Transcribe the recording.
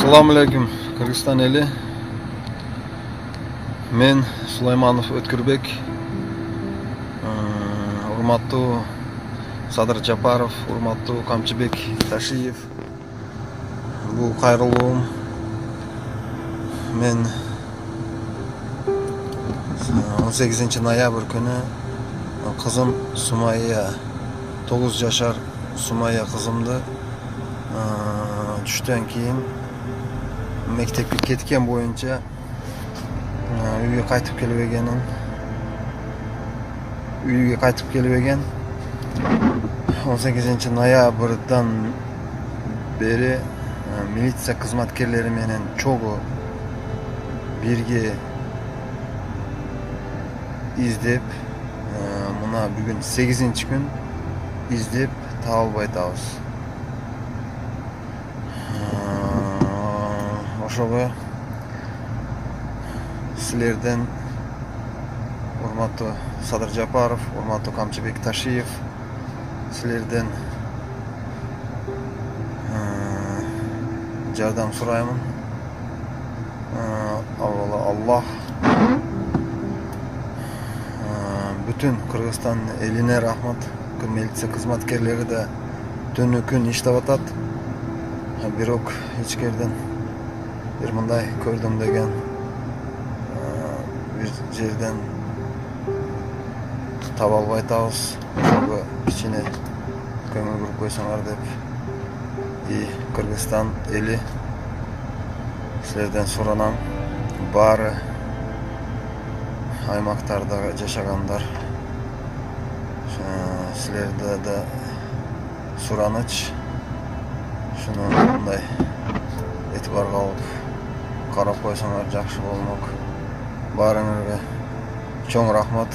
Assalomu alaykum Kırgızstan eli. Men Sulaymанов Өткүрбек. Урматтуу Садыр Жапаров, урматтуу Камчыбек Ташиев. Бул кайрылуум. Мен 18 ноябрь күнү кызым Сумайя 9 жашар Сумайя кызымды түштөн кийин мектепке кеткен боюнча үйгө кайтып келбеген 18 ноябрдан бери милиция кызматкерлери менен чогуу бирге издеп, мына бүгүн 8 күн издеп таба албай атабыз. Ошого силерден урматтуу Садыр Жапаров, урматтуу Камчыбек Ташиев, силерден жардам сураймын. Аллах бүтүн Кыргызстан элине рахмат. Милиция кызматкерлери да түнү күн иштеп атат. Бирок эч жерден бир мындай көрдүм деген бир жерден таба албай атабыз. Ошого кичине көңүл буруп койсоңор деп Кыргызстан эли силерден суранам. Баары аймактарда жашагандар, силерде да сураныч. Шуну мындай этибарга алып карап койсоңор жакшы болмок. Баарыңарга чоң рахмат.